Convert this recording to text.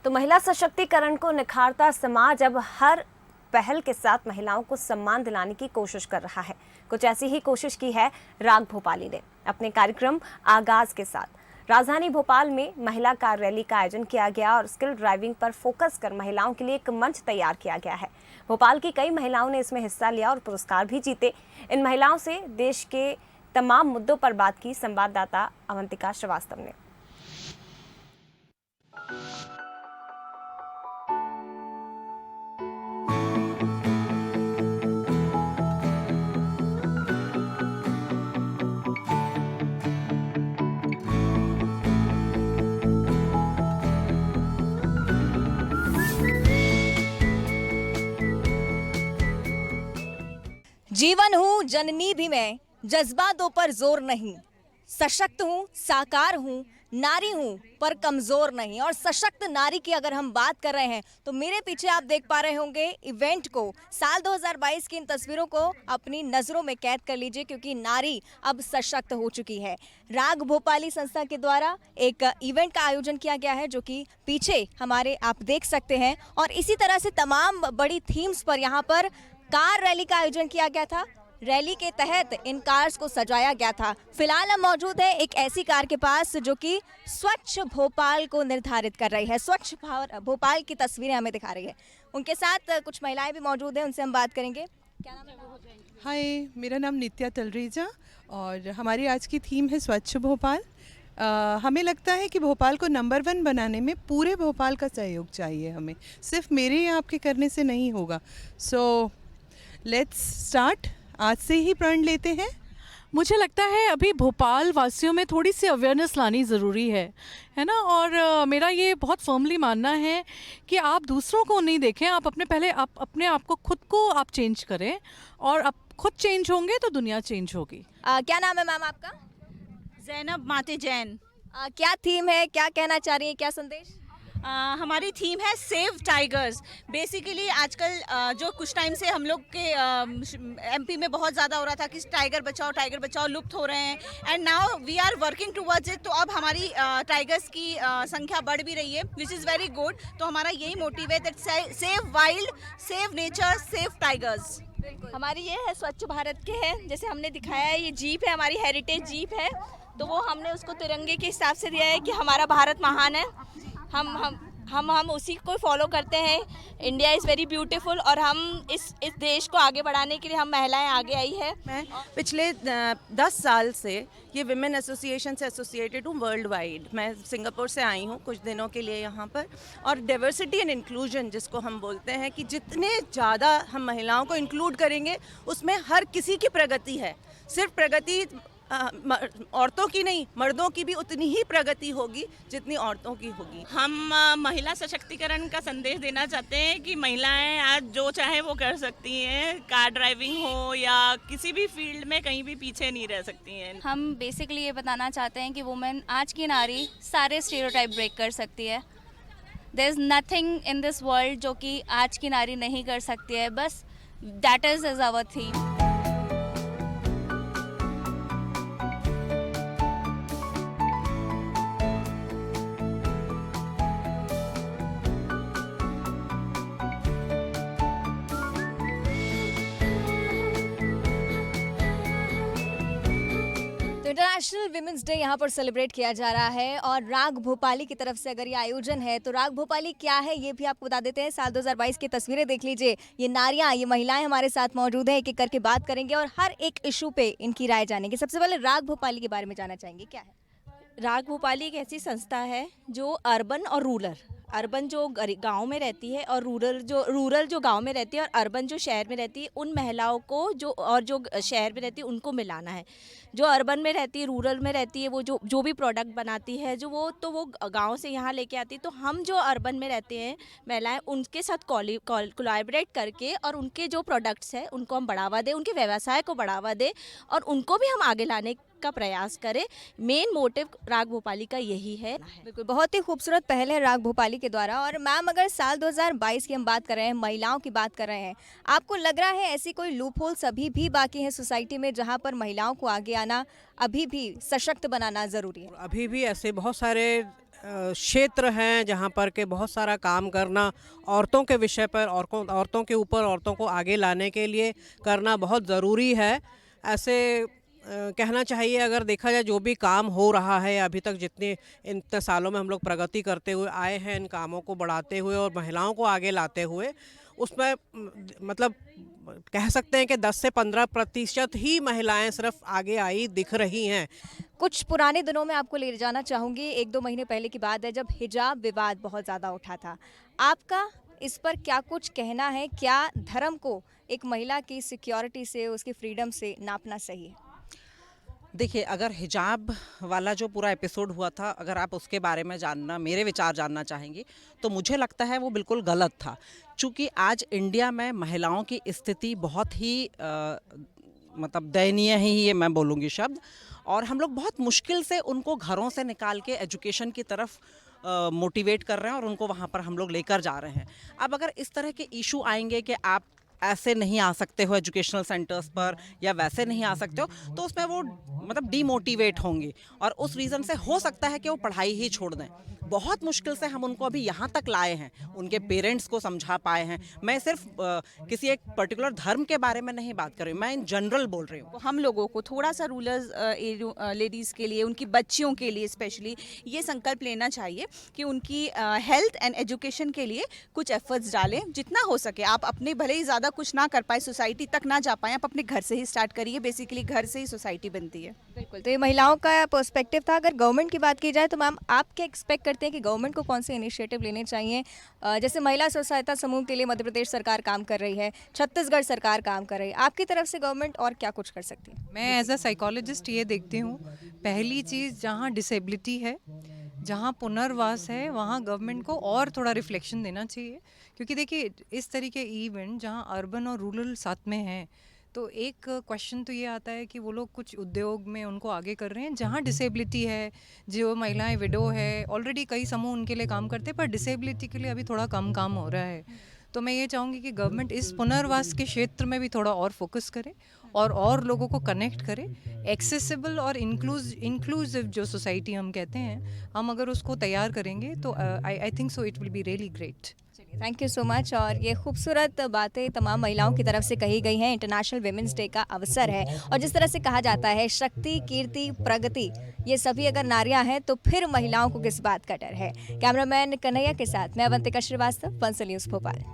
तो महिला सशक्तिकरण को निखारता समाज अब हर पहल के साथ महिलाओं को सम्मान दिलाने की कोशिश कर रहा है। कुछ ऐसी ही कोशिश की है राग भोपाली ने अपने कार्यक्रम आगाज के साथ। राजधानी भोपाल में महिला कार रैली का आयोजन किया गया और स्किल ड्राइविंग पर फोकस कर महिलाओं के लिए एक मंच तैयार किया गया है। भोपाल की कई महिलाओं ने इसमें हिस्सा लिया और पुरस्कार भी जीते। इन महिलाओं से देश के तमाम मुद्दों पर बात की संवाददाता अवंतिका श्रीवास्तव ने। जीवन हूँ जननी भी मैं, जज्बातों पर जोर नहीं। सशक्त हूँ, साकार हूँ, नारी हूँ पर कमजोर नहीं। और सशक्त नारी की अगर हम बात कर रहे हैं तो मेरे पीछे आप देख पा रहे होंगे इवेंट को। साल 2022 की इन तस्वीरों को अपनी नज़रों में कैद कर लीजिए, क्योंकि नारी अब सशक्त हो चुकी है। राग भोपाली संस्था के द्वारा एक इवेंट का आयोजन किया गया है, जो कि पीछे हमारे आप देख सकते हैं। और इसी तरह से तमाम बड़ी थीम्स पर यहाँ पर कार रैली का आयोजन किया गया था। रैली के तहत इन कार्स को सजाया गया था। फिलहाल हम मौजूद है एक ऐसी कार के पास जो कि स्वच्छ भोपाल को निर्धारित कर रही है। स्वच्छ भोपाल की तस्वीरें हमें दिखा रही है। उनके साथ कुछ महिलाएं भी मौजूद हैं, उनसे हम बात करेंगे। क्या नाम है? हाय, मेरा नाम नित्या तलरेजा और हमारी आज की थीम है स्वच्छ भोपाल। हमें लगता है कि भोपाल को नंबर 1 बनाने में पूरे भोपाल का सहयोग चाहिए। हमें सिर्फ मेरे या आपके करने से नहीं होगा। So let's start. आज से ही प्रण लेते हैं। मुझे लगता है अभी भोपाल वासियों में थोड़ी सी अवेयरनेस लानी ज़रूरी है ना। और मेरा ये बहुत फर्मली मानना है कि आप दूसरों को नहीं देखें, आप अपने आप को खुद को आप चेंज करें, और आप खुद चेंज होंगे तो दुनिया चेंज होगी। क्या नाम है मैम आपका? जैनब माते जैन। क्या थीम है, क्या कहना चाह रही है, क्या संदेश? हमारी थीम है सेव टाइगर्स। बेसिकली आजकल जो कुछ टाइम से हम लोग के एमपी में बहुत ज़्यादा हो रहा था कि टाइगर बचाओ लुप्त हो रहे हैं, and now we are working towards it. तो अब हमारी टाइगर्स की संख्या बढ़ भी रही है, विच इज़ वेरी गुड। तो हमारा यही मोटिव है that save wild, save nature, save tigers. हमारी ये है स्वच्छ भारत के है, जैसे हमने दिखाया है, ये जीप है, हमारी हेरिटेज जीप है। तो वो हमने उसको तिरंगे के हिसाब से दिया है कि हमारा भारत महान है। हम उसी को फॉलो करते हैं। इंडिया इज़ वेरी ब्यूटीफुल, और हम इस देश को आगे बढ़ाने के लिए हम महिलाएं आगे आई है। मैं पिछले 10 साल से ये विमेन एसोसिएशन से एसोसिएटेड हूँ वर्ल्ड वाइड। मैं सिंगापुर से आई हूँ कुछ दिनों के लिए यहाँ पर। और डाइवर्सिटी एंड इंक्लूजन जिसको हम बोलते हैं कि जितने ज़्यादा हम महिलाओं को इंक्लूड करेंगे उसमें हर किसी की प्रगति है। सिर्फ प्रगति औरतों की नहीं, मर्दों की भी उतनी ही प्रगति होगी जितनी औरतों की होगी। हम महिला सशक्तिकरण का संदेश देना चाहते हैं कि महिलाएं आज जो चाहे वो कर सकती हैं। कार ड्राइविंग हो या किसी भी फील्ड में कहीं भी पीछे नहीं रह सकती हैं। हम बेसिकली ये बताना चाहते हैं कि वुमेन, आज की नारी सारे स्टीरियोटाइप ब्रेक कर सकती है। There is nothing in this world जो कि आज की नारी नहीं कर सकती है। बस that is our theme. International women's day यहाँ पर सेलिब्रेट किया जा रहा है, और राग भोपाली की तरफ से अगर ये आयोजन है तो राग भोपाली क्या है ये भी आपको बता देते हैं। साल 2022 की तस्वीरें देख लीजिए। ये नारियाँ, ये महिलाएं हमारे साथ मौजूद हैं, एक एक करके बात करेंगे और हर एक इशू पे इनकी राय जानेंगे। सबसे पहले राग भोपाली के बारे में जानना चाहेंगे, क्या है? राग भोपाली एक ऐसी संस्था है जो अर्बन और रूरल, अर्बन जो गांव में रहती है और रूरल जो गांव में रहती है और अर्बन जो शहर में रहती है, उन महिलाओं को जो शहर में रहती है उनको मिलाना है। जो अर्बन में रहती है, रूरल में रहती है, वो जो भी प्रोडक्ट बनाती है वो गांव से यहाँ लेके आती है। तो हम जो अर्बन में रहते हैं महिलाएं, उनके साथ कोलैबोरेट करके और उनके जो प्रोडक्ट्स हैं उनको हम बढ़ावा दें, उनके व्यवसाय को बढ़ावा दें और उनको भी हम आगे लाने का प्रयास करें। मेन मोटिव राग भोपाली का यही है। बिल्कुल, बहुत ही खूबसूरत पहल है राग भोपाली के द्वारा। और मैम, अगर साल 2022 की हम बात कर रहे हैं, महिलाओं की बात कर रहे हैं, आपको लग रहा है ऐसी कोई लूप होल्स अभी भी बाकी है सोसाइटी में जहां पर महिलाओं को आगे आना, अभी भी सशक्त बनाना ज़रूरी है? अभी भी ऐसे बहुत सारे क्षेत्र हैं जहाँ पर के बहुत सारा काम करना औरतों के विषय पर, औरतों के ऊपर, औरतों को आगे लाने के लिए करना बहुत ज़रूरी है। ऐसे कहना चाहिए, अगर देखा जाए जो भी काम हो रहा है अभी तक, इतने सालों में हम लोग प्रगति करते हुए आए हैं, इन कामों को बढ़ाते हुए और महिलाओं को आगे लाते हुए, उसमें मतलब कह सकते हैं कि 10 से 15% ही महिलाएं सिर्फ आगे आई दिख रही हैं। कुछ पुराने दिनों में आपको ले जाना चाहूँगी, 1-2 महीने पहले की बात है जब हिजाब विवाद बहुत ज़्यादा उठा था। आपका इस पर क्या कुछ कहना है? क्या धर्म को एक महिला की सिक्योरिटी से, उसकी फ्रीडम से नापना सही है? देखिए, अगर हिजाब वाला जो पूरा एपिसोड हुआ था, अगर आप उसके बारे में मेरे विचार जानना चाहेंगी, तो मुझे लगता है वो बिल्कुल गलत था। चूँकि आज इंडिया में महिलाओं की स्थिति बहुत ही मतलब दयनीय ही ये मैं बोलूँगी शब्द, और हम लोग बहुत मुश्किल से उनको घरों से निकाल के एजुकेशन की तरफ मोटिवेट कर रहे हैं और उनको वहाँ पर हम लोग लेकर जा रहे हैं। अब अगर इस तरह के इशू आएंगे कि आप ऐसे नहीं आ सकते हो एजुकेशनल सेंटर्स पर या वैसे नहीं आ सकते हो, तो उसमें वो मतलब डीमोटिवेट होंगी और उस रीज़न से हो सकता है कि वो पढ़ाई ही छोड़ दें। बहुत मुश्किल से हम उनको अभी यहाँ तक लाए हैं, उनके पेरेंट्स को समझा पाए हैं। मैं सिर्फ किसी एक पर्टिकुलर धर्म के बारे में नहीं बात कर रही हूँ, मैं इन जनरल बोल रही हूँ। हम लोगों को थोड़ा सा रूरल लेडीज़ के लिए, उनकी बच्चियों के लिए स्पेशली ये संकल्प लेना चाहिए कि उनकी हेल्थ एंड एजुकेशन के लिए कुछ एफर्ट्स डालें जितना हो सके। आप अपने भले ही ज़्यादा कुछ ना कर पाए, सोसाइटी तक ना जा पाए, आप अपने घर से ही स्टार्ट करिए। बेसिकली घर से ही सोसाइटी बनती है। बिल्कुल, तो ये महिलाओं का पर्सपेक्टिव था। अगर गवर्नमेंट की बात की जाए तो मैम आप क्या एक्सपेक्ट करते हैं कि गवर्नमेंट को कौन से इनिशिएटिव लेने चाहिए? जैसे महिला स्व सहायता समूह के लिए मध्य प्रदेश सरकार काम कर रही है, छत्तीसगढ़ सरकार काम कर रही है, आपकी तरफ से गवर्नमेंट और क्या कुछ कर सकती है? मैं एज अ साइकोलॉजिस्ट ये देखती हूँ, पहली चीज़ जहाँ डिसेबिलिटी है, जहाँ पुनर्वास है, वहाँ गवर्नमेंट को और थोड़ा रिफ्लेक्शन देना चाहिए। क्योंकि देखिए, इस तरीके इवेंट जहाँ अर्बन और रूरल साथ में हैं, तो एक क्वेश्चन तो ये आता है कि वो लोग कुछ उद्योग में उनको आगे कर रहे हैं जहाँ डिसेबिलिटी है, जो महिलाएं विडो है, ऑलरेडी कई समूह उनके लिए काम करते हैं, पर डिसेबिलिटी के लिए अभी थोड़ा कम काम हो रहा है। तो मैं ये चाहूँगी कि गवर्नमेंट इस पुनर्वास के क्षेत्र में भी थोड़ा और फोकस करे और लोगों को कनेक्ट करे। एक्सेसिबल और इंक्लूसिव जो सोसाइटी हम कहते हैं, हम अगर उसको तैयार करेंगे तो I think so it will be really great. Thank you so much. और ये खूबसूरत बातें तमाम महिलाओं की तरफ से कही गई हैं। इंटरनेशनल विमेंस डे का अवसर है और जिस तरह से कहा जाता है शक्ति, कीर्ति, प्रगति, ये सभी अगर नारियां हैं तो फिर महिलाओं को किस बात का डर है। कैमरामैन कन्हैया के साथ मैं अवंतिका श्रीवास्तव, पंसल न्यूज़ भोपाल।